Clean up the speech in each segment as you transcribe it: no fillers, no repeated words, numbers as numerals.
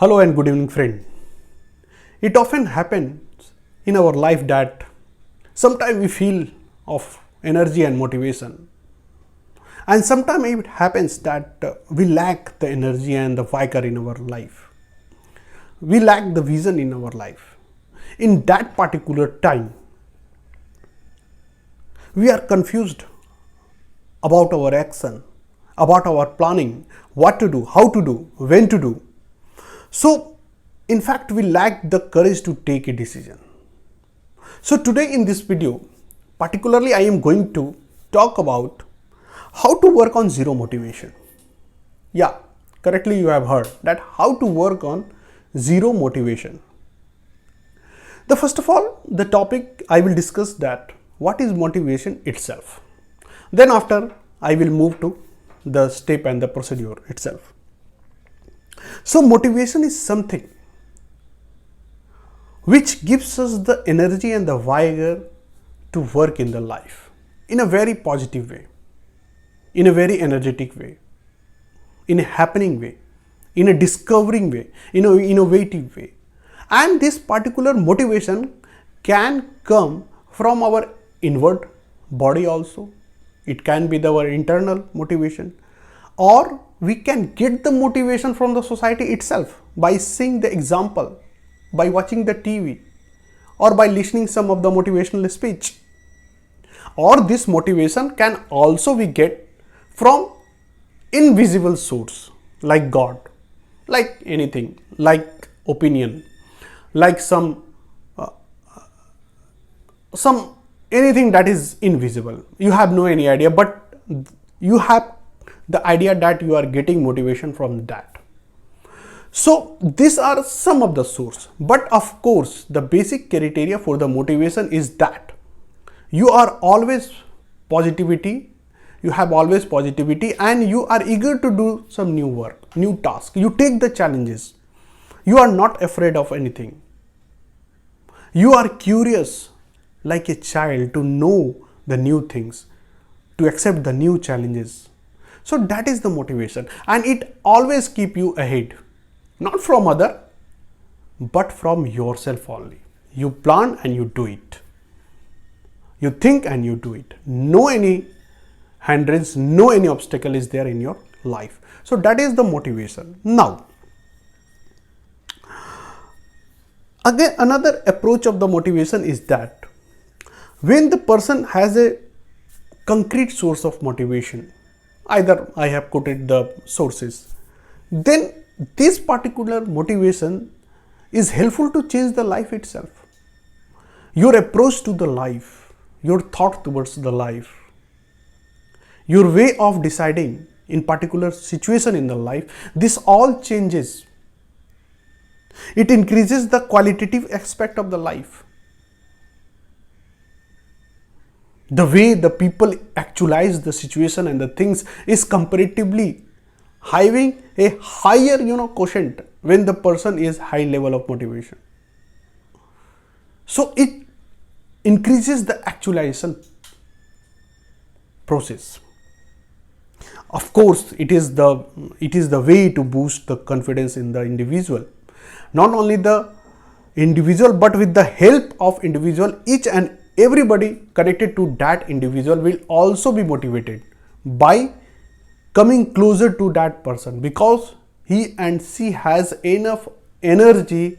Hello and good evening, friend. It often happens in our life that sometimes we feel of energy and motivation, and sometimes it happens that we lack the energy and the vigor in our life. We lack the vision in our life. In that particular time, we are confused about our action, about our planning, what to do, how to do, when to do. So, in fact, we lack the courage to take a decision. So, today in this video, particularly I am going to talk about how to work on zero motivation. Yeah, correctly you have heard that how to work on zero motivation. The first of all, the topic I will discuss that what is motivation itself. Then after I will move to the step and the procedure itself. So motivation is something which gives us the energy and the vigor to work in the life in a very positive way, in a very energetic way, in a happening way, in a discovering way, in an innovative way. And this particular motivation can come from our inward body also. It can be our internal motivation, or we can get the motivation from the society itself by seeing the example, by watching the TV, or by listening some of the motivational speech. Or this motivation can also be get from invisible source like God, like anything, like opinion, like some anything that is invisible. You have no any idea, but you have the idea that you are getting motivation from that. So these are some of the source, but of course the basic criteria for the motivation is that you are always positivity, you have always positivity, and you are eager to do some new work, new task. You take the challenges. You are not afraid of anything. You are curious like a child to know the new things, to accept the new challenges. So that is the motivation, and it always keep you ahead, not from other, but from yourself only. You plan and you do it. You think and you do it. No any hindrance, no any obstacle is there in your life. So that is the motivation. Now, again, another approach of the motivation is that when the person has a concrete source of motivation, either I have quoted the sources, then this particular motivation is helpful to change the life itself. Your approach to the life, your thought towards the life, your way of deciding in particular situation in the life, this all changes. It increases the qualitative aspect of the life. The way the people actualize the situation and the things is comparatively having a higher quotient when the person is high level of motivation. So it increases the actualization process. Of course, it is the way to boost the confidence in the individual. Not only the individual, but with the help of individual, each and everybody connected to that individual will also be motivated by coming closer to that person, because he and she has enough energy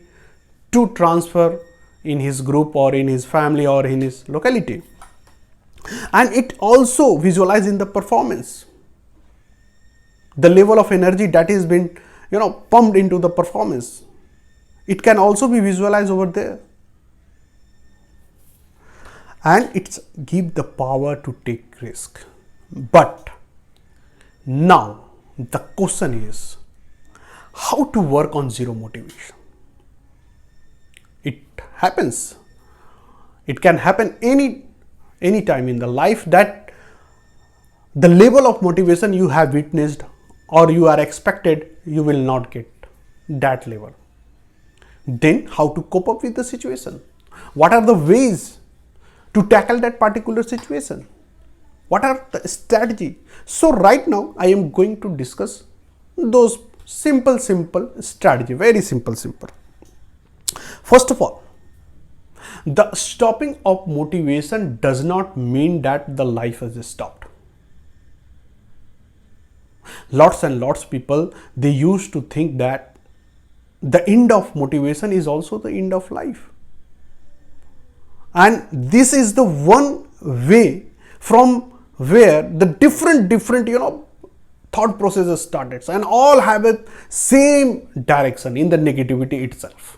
to transfer in his group or in his family or in his locality. And it also visualizes in the performance, the level of energy that is been pumped into the performance. It can also be visualized over there. And it's give the power to take risk. But now the question is how to work on zero motivation. It happens. It can happen any time in the life that the level of motivation you have witnessed or you are expected, you will not get that level. Then how to cope up with the situation? What are the ways to tackle that particular situation? What are the strategy? So right now I am going to discuss those Simple strategy, very simple. First of all, the stopping of motivation does not mean that the life has stopped. Lots and lots of people, they used to think that the end of motivation is also the end of life. And this is the one way from where the different thought processes started, and all have a same direction in the negativity itself.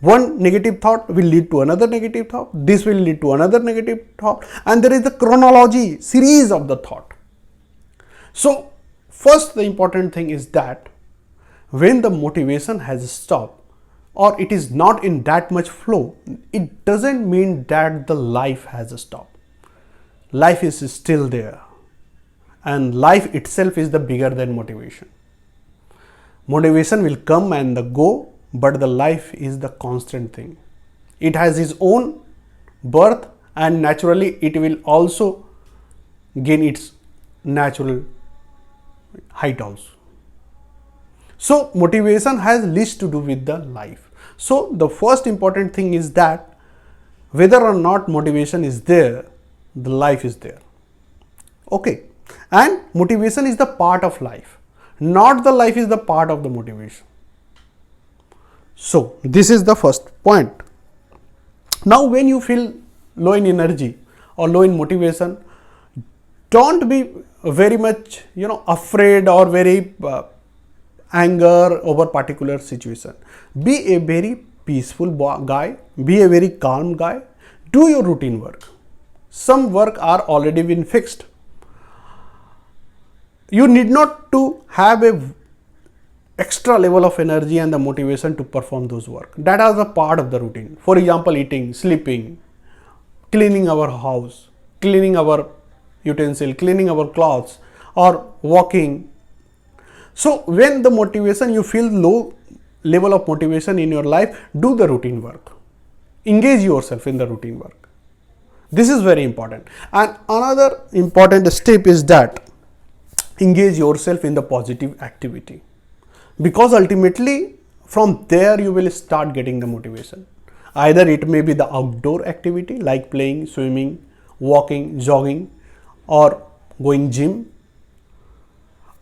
One negative thought will lead to another negative thought, this will lead to another negative thought, and there is the chronology series of the thought. So first, the important thing is that when the motivation has stopped or it is not in that much flow, it doesn't mean that the life has stopped. Life is still there, and life itself is the bigger than motivation. Motivation will come and go, but the life is the constant thing. It has its own birth, and naturally it will also gain its natural height also. So motivation has least to do with the life. So the first important thing is that whether or not motivation is there, the life is there. Okay. And motivation is the part of life, not the life is the part of the motivation. So this is the first point. Now when you feel low in energy or low in motivation, don't be very much afraid or very anger over particular situation. Be a very peaceful guy, be a very calm guy, do your routine work. Some work are already been fixed. You need not to have a extra level of energy and the motivation to perform those work. That is a part of the routine. For example, eating, sleeping, cleaning our house, cleaning our utensil, cleaning our clothes, or walking. So when the motivation, you feel low level of motivation in your life, do the routine work. Engage yourself in the routine work. This is very important. And another important step is that engage yourself in the positive activity, because ultimately from there you will start getting the motivation. Either it may be the outdoor activity like playing, swimming, walking, jogging, or going gym,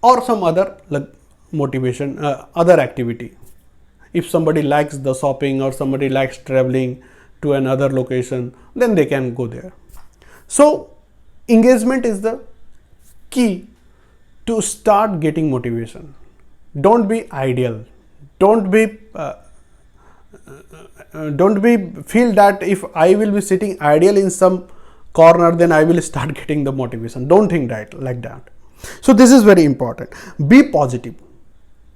or some other motivation, other activity. If somebody likes the shopping or somebody likes traveling to another location, then they can go there. So engagement is the key to start getting motivation. Don't be ideal. Don't be feel that if I will be sitting ideal in some corner, then I will start getting the motivation. Don't think that like that. So this is very important. Be positive.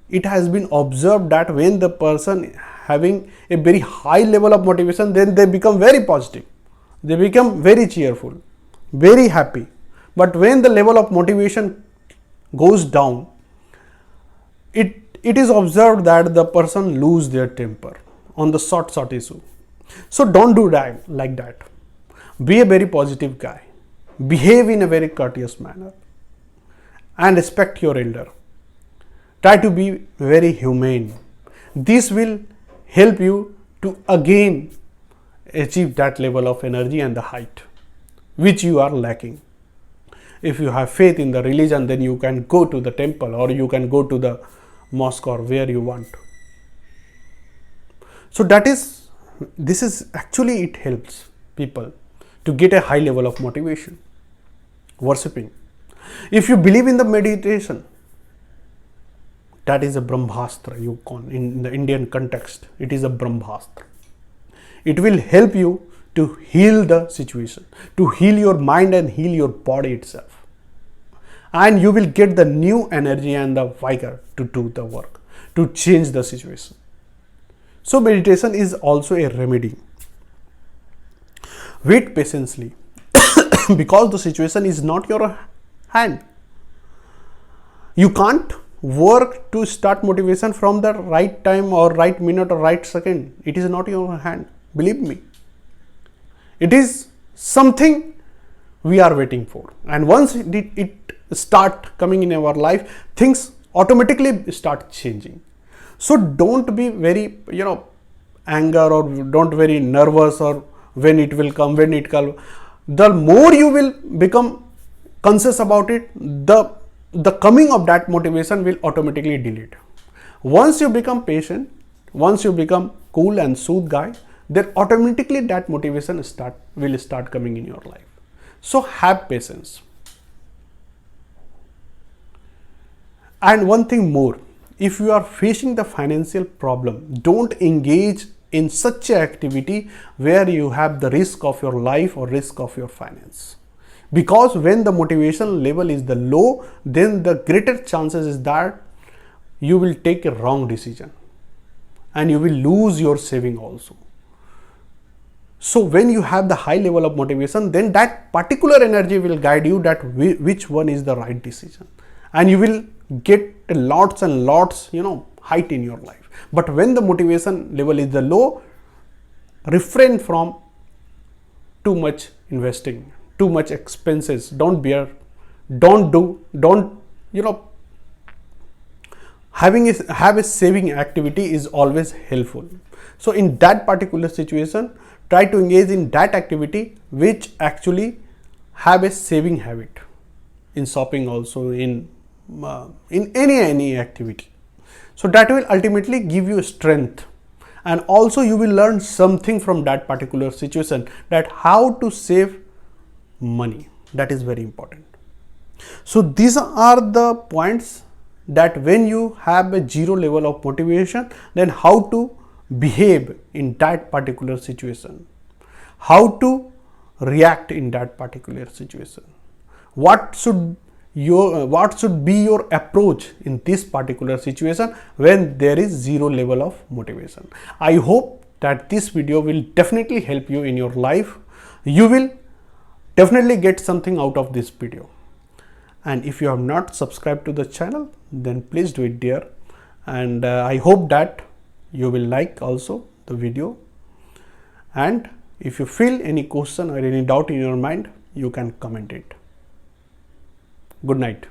It has been observed that when the person having a very high level of motivation, then they become very positive. They become very cheerful, very happy. But when the level of motivation goes down, it is observed that the person lose their temper on the short issue. So don't do that like that. Be a very positive guy. Behave in a very courteous manner and respect your elder. Try to be very humane. This will help you to again achieve that level of energy and the height which you are lacking. If you have faith in the religion, then you can go to the temple or you can go to the mosque or where you want. So this is actually, it helps people to get a high level of motivation. Worshipping. If you believe in the meditation, that is a Brahmastra, you call in the Indian context, it is a Brahmastra. It will help you to heal the situation, to heal your mind and heal your body itself. And you will get the new energy and the vigor to do the work, to change the situation. So meditation is also a remedy. Wait patiently because the situation is not your hand. You can't work to start motivation from the right time or right minute or right second. It is not your hand. Believe me. It is something we are waiting for. And once it start coming in our life, things automatically start changing. So don't be very, anger, or don't very nervous, or when it will come, when it come. The more you will become conscious about it, the coming of that motivation will automatically delete. Once you become patient, once you become cool and soothe guy, then automatically that motivation will start coming in your life. So have patience. And one thing more, if you are facing the financial problem, don't engage in such an activity where you have the risk of your life or risk of your finance. Because when the motivation level is the low, then the greater chances is that you will take a wrong decision and you will lose your saving also. So when you have the high level of motivation, then that particular energy will guide you that which one is the right decision, and you will get lots and lots, height in your life. But when the motivation level is the low, refrain from too much investing, too much expenses. Don't have a saving activity is always helpful. So in that particular situation, try to engage in that activity which actually have a saving habit, in shopping also, in any activity. So that will ultimately give you strength, and also you will learn something from that particular situation, that how to save money. That is very important. So these are the points, that when you have a zero level of motivation, then how to behave in that particular situation, how to react in that particular situation, what should be your approach in this particular situation when there is zero level of motivation. I hope that this video will definitely help you in your life. You will definitely get something out of this video. And if you have not subscribed to the channel, then please do it there. And I hope that you will like also the video. And if you feel any question or any doubt in your mind, you can comment it. Good night.